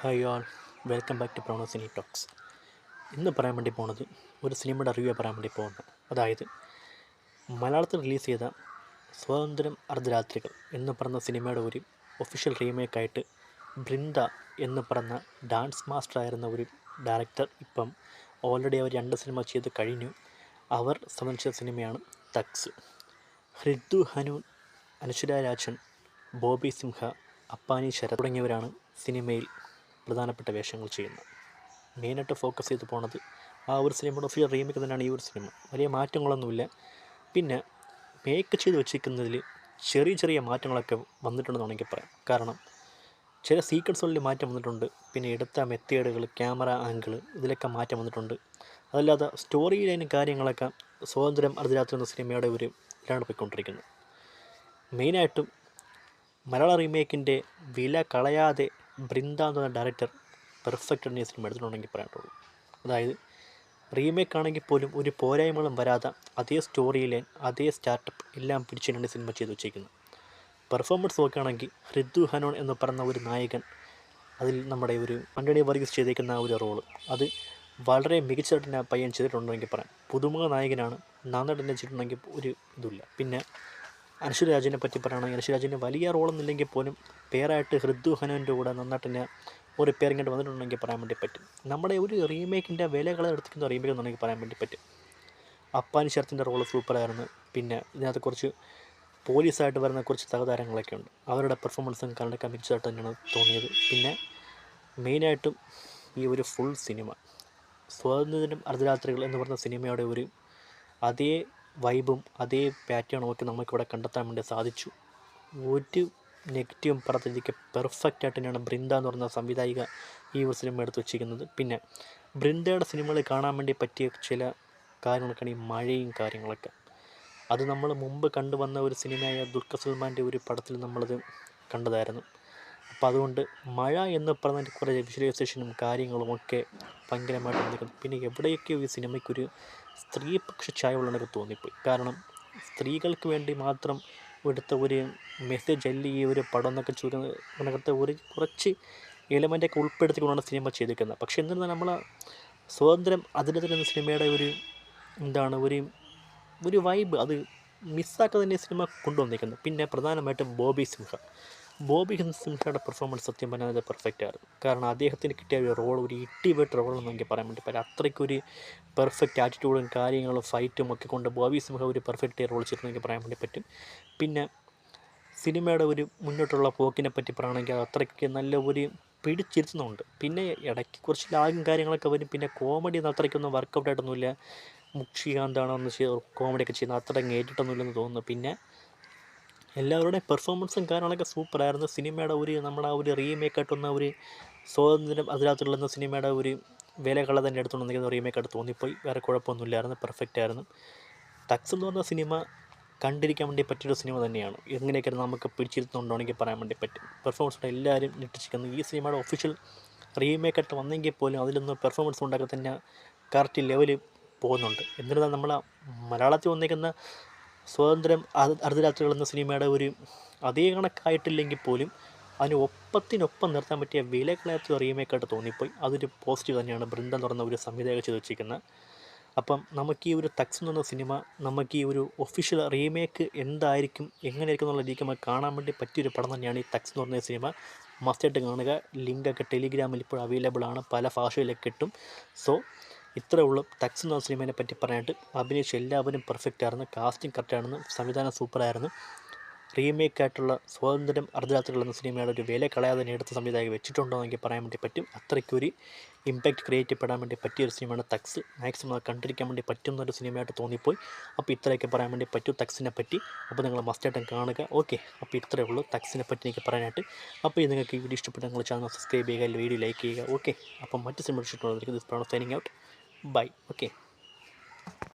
Hi all, welcome back to Prano cine talks. ഇന്ന് പറയാൻ വേണ്ടി പോണത് ഒരു സിനിമയുടെ റിവ്യൂ പറയാൻ വേണ്ടി പോകുന്നത്. അതായത് മലയാളത്തിൽ റിലീസ് ചെയ്ത സ്വാതന്ത്ര്യം അർദ്ധരാത്രികൾ എന്ന് പറഞ്ഞ സിനിമയുടെ ഒരു ഒഫീഷ്യൽ റീമേക്കായിട്ട് ബൃന്ദ എന്ന് പറഞ്ഞ ഡാൻസ് മാസ്റ്റർ ആയിരുന്ന ഒരു ഡയറക്ടർ ഇപ്പം ഓൾറെഡി അവർ 2 സിനിമ ചെയ്ത് കഴിഞ്ഞു. അവർ സംബന്ധിച്ച സിനിമയാണ് തക്സ്. ഹൃദു ഹനൂൻ, അനശ്വര രാജൻ, ബോബി സിംഹ, അപ്പാനി ശരത് തുടങ്ങിയവരാണ് സിനിമയിൽ പ്രധാനപ്പെട്ട വേഷങ്ങൾ ചെയ്യുന്നത്. മെയിനായിട്ട് ഫോക്കസ് ചെയ്ത് പോണത് ആ ഒരു സിനിമയുടെ ഒഫീഷ്യൽ റീമേക്ക് തന്നെയാണ് ഈ ഒരു സിനിമ. വലിയ മാറ്റങ്ങളൊന്നുമില്ല. പിന്നെ മേക്ക് ചെയ്ത് വെച്ചിരിക്കുന്നതിൽ ചെറിയ ചെറിയ മാറ്റങ്ങളൊക്കെ വന്നിട്ടുണ്ടെന്ന് വേണമെങ്കിൽ പറയാം. കാരണം ചില സീക്വൻസുകളിൽ മാറ്റം വന്നിട്ടുണ്ട്. പിന്നെ എടുത്ത മെത്തേഡുകൾ, ക്യാമറ ആംഗിൾ, ഇതിലൊക്കെ മാറ്റം വന്നിട്ടുണ്ട്. അതല്ലാതെ സ്റ്റോറി ലൈനും കാര്യങ്ങളൊക്കെ സ്വാതന്ത്ര്യം അർദ്ധരാത്രി എന്ന സിനിമയുടെ ഒരു ഇതിലാണ് പോയിക്കൊണ്ടിരിക്കുന്നത്. മെയിനായിട്ടും മലയാള റീമേക്കിൻ്റെ വില കളയാതെ ബൃന്ദ എന്ന ഡയറക്ടർ പെർഫെക്റ്റ് ഈ സിനിമ എടുത്തിട്ടുണ്ടെങ്കിൽ പറയാനുള്ളൂ. അതായത് റീമേക്ക് ആണെങ്കിൽ പോലും ഒരു പോരായ്മകളും വരാതെ അതേ സ്റ്റോറി ലൈൻ, അതേ സ്റ്റാർട്ടപ്പ് എല്ലാം പിടിച്ചിട്ടാണ് സിനിമ ചെയ്ത് വെച്ചേക്കുന്നത്. പെർഫോമൻസ് നോക്കുകയാണെങ്കിൽ ഹൃദു ഹനോൻ എന്ന് പറയുന്ന ഒരു നായകൻ, അതിൽ നമ്മുടെ ഒരു ആൻ്റണി വർഗീസ് ചെയ്തേക്കുന്ന ആ ഒരു റോള്, അത് വളരെ മികച്ചതായിട്ട് തന്നെ പയ്യൻ ചെയ്തിട്ടുണ്ടെങ്കിൽ പറയാം. പുതുമുഖ നായകനാണ്, നന്നായിട്ട് തന്നെ ചെയ്തിട്ടുണ്ടെങ്കിൽ ഒരു ഇതുമില്ല. പിന്നെ അനശ്വര രാജിനെ പറ്റി പറയുകയാണെങ്കിൽ അനശ്വര രാജിൻ്റെ വലിയ റോളൊന്നുമില്ലെങ്കിൽ പോലും പേരായിട്ട് ഹൃദു ഹനോൻ്റെ കൂടെ നന്നായിട്ട് തന്നെ ഒരു പേരിങ്ങോട്ട് വന്നിട്ടുണ്ടെങ്കിൽ പറയാൻ വേണ്ടി പറ്റും. നമ്മുടെ ഒരു റീമേക്കിൻ്റെ വിലകളെ എടുത്തിരിക്കുന്ന റീമേക്ക് എന്നുണ്ടെങ്കിൽ പറയാൻ വേണ്ടി പറ്റും. അപ്പാനി ശരത്തിൻ്റെ റോള് സൂപ്പറായിരുന്നു. പിന്നെ ഇതിനകത്ത് കുറച്ച് പോലീസായിട്ട് വരുന്ന കുറച്ച് സഹതാരങ്ങളൊക്കെ ഉണ്ട്. അവരുടെ പെർഫോമൻസും കണ്ടൊക്കെ മികച്ചതായിട്ട് തന്നെയാണ് തോന്നിയത്. പിന്നെ മെയിനായിട്ടും ഈ ഒരു ഫുൾ സിനിമ സ്വാതന്ത്ര്യം അർദ്ധരാത്രികൾ എന്ന് പറഞ്ഞ സിനിമയുടെ ഒരു അതേ വൈബും അതേ പാറ്റേണും ഒക്കെ നമുക്കിവിടെ കണ്ടെത്താൻ വേണ്ടി സാധിച്ചു. ഒരു നെഗറ്റീവും പറഞ്ഞിരിക്കുക പെർഫെക്റ്റായിട്ട് തന്നെയാണ് ബൃന്ദ എന്ന് പറയുന്ന സംവിധായിക ഈ ഒരു സിനിമ എടുത്ത് വെച്ചിരിക്കുന്നത്. പിന്നെ ബൃന്ദയുടെ സിനിമകൾ കാണാൻ വേണ്ടി പറ്റിയ ചില കാര്യങ്ങളൊക്കെയാണ് ഈ മഴയും കാര്യങ്ങളൊക്കെ. അത് നമ്മൾ മുമ്പ് കണ്ടുവന്ന ഒരു സിനിമയായ ദുൽഖർ സൽമാൻ്റെ ഒരു പടത്തിൽ നമ്മളത് കണ്ടതായിരുന്നു. അപ്പോൾ അതുകൊണ്ട് മഴ എന്ന് പറഞ്ഞതിൻ്റെ കുറേ വിഷ്വലൈസേഷനും കാര്യങ്ങളും ഒക്കെ ഭയങ്കരമായിട്ട് വന്നിരിക്കുന്നു. പിന്നെ എവിടെയൊക്കെയോ ഈ സിനിമയ്ക്കൊരു സ്ത്രീപക്ഷ ചായവുള്ളതൊക്കെ തോന്നിപ്പോയി. കാരണം സ്ത്രീകൾക്ക് വേണ്ടി മാത്രം എടുത്ത ഒരു മെസ്സേജ് അല്ല ഈ ഒരു പടം എന്നൊക്കെ അതിനകത്ത് ഒരു കുറച്ച് എലമെൻ്റൊക്കെ ഉൾപ്പെടുത്തിക്കൊണ്ടാണ് സിനിമ ചെയ്തിരിക്കുന്നത്. പക്ഷേ എന്നിരുന്നാൽ നമ്മൾ സ്വാതന്ത്ര്യം അതിനകത്ത് എന്ന സിനിമയുടെ ഒരു ഒരു വൈബ് അത് മിസ്സാക്കാതെ തന്നെ സിനിമ കൊണ്ടുവന്നിരിക്കുന്നത്. പിന്നെ പ്രധാനമായിട്ടും ബോബി സിംഹയുടെ പെർഫോമൻസ് സത്യം പറഞ്ഞാൽ അത് പെർഫെക്റ്റ് ആയിരുന്നു. കാരണം അദ്ദേഹത്തിന് കിട്ടിയ ഒരു റോൾ ഒരു ഇട്ടിവേറ്റ് റോൾ എന്ന് എനിക്ക് പറയാൻ വേണ്ടി പറ്റില്ല. അത്രയ്ക്കൊരു പെർഫെക്റ്റ് ആറ്റിറ്റ്യൂഡും കാര്യങ്ങളും ഫൈറ്റും ഒക്കെ കൊണ്ട് ബോബി സിംഹ ഒരു പെർഫെക്റ്റ് റോൾ ചെയ്തിട്ടുണ്ടെന്ന് എനിക്ക് പറയാൻ വേണ്ടി പറ്റും. പിന്നെ സിനിമയുടെ ഒരു മുന്നോട്ടുള്ള പോക്കിനെ പറ്റി പറയുകയാണെങ്കിൽ അത്രയ്ക്ക് നല്ല ഒരു പിടിച്ചിരുത്തുന്നുണ്ട്. പിന്നെ ഇടയ്ക്ക് കുറച്ച് ലാഗും കാര്യങ്ങളൊക്കെ വരും. പിന്നെ കോമഡി അത്രയ്ക്കൊന്നും വർക്കൗട്ടായിട്ടൊന്നുമില്ല. മുക്ഷികാന്താണോ ഒന്ന് കോമഡിയൊക്കെ ചെയ്യുന്നത് അത്ര ഏറ്റിട്ടൊന്നുമില്ലെന്ന് തോന്നുന്നു. പിന്നെ എല്ലാവരുടെയും പെർഫോമൻസും കാര്യങ്ങളൊക്കെ സൂപ്പറായിരുന്നു. സിനിമയുടെ നമ്മുടെ ഒരു റീമേക്കായിട്ടൊന്ന ഒരു സ്വാതന്ത്ര്യം അതിനകത്തുള്ള സിനിമയുടെ ഒരു വിലകളെ തന്നെ എടുത്തുകൊണ്ടിരിക്കുന്ന റീമേക്കായിട്ട് തോന്നിപ്പോയി. വേറെ കുഴപ്പമൊന്നുമില്ലായിരുന്നു, പെർഫെക്റ്റ് ആയിരുന്നു. തക്സ് എന്ന് പറഞ്ഞ സിനിമ കണ്ടിരിക്കാൻ വേണ്ടി പറ്റിയൊരു സിനിമ തന്നെയാണ്. എങ്ങനെയൊക്കെ നമുക്ക് പിടിച്ചിരുത്തുന്നുണ്ടോണെങ്കിൽ പറയാൻ വേണ്ടി പറ്റും. പെർഫോമൻസോടെ എല്ലാവരും ഞെട്ടിച്ചിരിക്കുന്നു. ഈ സിനിമയുടെ ഒഫീഷ്യൽ റീമേക്കായിട്ട് വന്നെങ്കിൽ പോലും അതിലൊന്നും പെർഫോമൻസ് ഉണ്ടാക്കി തന്നെ കറക്റ്റ് ലെവലിൽ പോകുന്നുണ്ട്. എന്നിരുന്നാൽ നമ്മൾ മലയാളത്തിൽ വന്നിരിക്കുന്ന സ്വാതന്ത്ര്യം അർദ്ധരാത്രികൾ എന്ന സിനിമയുടെ ഒരു അതേ കണക്കായിട്ടില്ലെങ്കിൽ പോലും അതിന് ഒപ്പത്തിനൊപ്പം നിർത്താൻ പറ്റിയ വിലകളാത്ത റീമേക്കായിട്ട് തോന്നിപ്പോയി. അതൊരു പോസിറ്റീവ് തന്നെയാണ് ബൃന്ദ എന്ന് പറയുന്ന ഒരു സംവിധായക ചെയ്ത് വെച്ചിരിക്കുന്നത്. അപ്പം നമുക്ക് ഈ ഒരു തക്സ് എന്ന് പറഞ്ഞ സിനിമ നമുക്ക് ഈ ഒരു ഒഫീഷ്യൽ റീമേക്ക് എന്തായിരിക്കും എങ്ങനെയായിരിക്കും എന്നുള്ള രീതിക്ക് നമുക്ക് കാണാൻ വേണ്ടി പറ്റിയൊരു പടം തന്നെയാണ് ഈ തക്സ് എന്ന് പറഞ്ഞ സിനിമ. മസ്റ്റായിട്ട് കാണുക. ലിങ്കൊക്കെ ടെലിഗ്രാമിൽ ഇപ്പോൾ അവൈലബിൾ ആണ്, പല ഭാഷയിലൊക്കെ കിട്ടും. സോ ഇത്രേ ഉള്ളൂ തക്സ് എന്ന സിനിമയെ പറ്റി പറയാനായിട്ട്. അഭിനയിച്ച എല്ലാവരും പെർഫെക്റ്റ് ആയിരുന്നു, കാസ്റ്റിംഗ് കറക്റ്റായിരുന്നു, സംവിധാനം സൂപ്പറായിരുന്നു. റീമേക്കായിട്ടുള്ള സ്വാതന്ത്ര്യം അർദ്ധരാത്രികൾ എന്ന സിനിമയുടെ ഒരു വില കളയാതെ തന്നെ എടുത്ത സംവിധായകൻ വെച്ചിട്ടുണ്ടോ എന്നെങ്കിൽ പറയാൻ വേണ്ടി പറ്റും. അത്രയ്ക്കൊരു ഇമ്പാക്റ്റ് ക്രിയേറ്റ് ചെയ്യപ്പെടാൻ വേണ്ടി പറ്റിയൊരു സിനിമയാണ് തക്സ്. മാക്സിമം അത് കണ്ടിരിക്കാൻ വേണ്ടി പറ്റുന്ന ഒരു സിനിമയായിട്ട് തോന്നിപ്പോയി. അപ്പോൾ ഇത്രയൊക്കെ പറയാൻ വേണ്ടി പറ്റും തക്സിനെ പറ്റി. അപ്പോൾ നിങ്ങൾ മസ്റ്റായിട്ടും കാണുക. ഓക്കെ, അപ്പോൾ ഇത്രയേ ഉള്ളൂ തക്സിനെ പറ്റി എനിക്ക് പറയാനായിട്ട്. അപ്പോൾ ഇത് നിങ്ങൾക്ക് ഈ വീഡിയോ ഇഷ്ടപ്പെട്ട നിങ്ങൾ ചാനൽ സബ്സ്ക്രൈബ് ചെയ്യുക, വീഡിയോ ലൈക്ക് ചെയ്യുക. ഓക്കെ, അപ്പോൾ മറ്റ് സിനിമ ഇഷ്ടമുള്ളവർക്ക് this Prano signing out. Bye. Okay.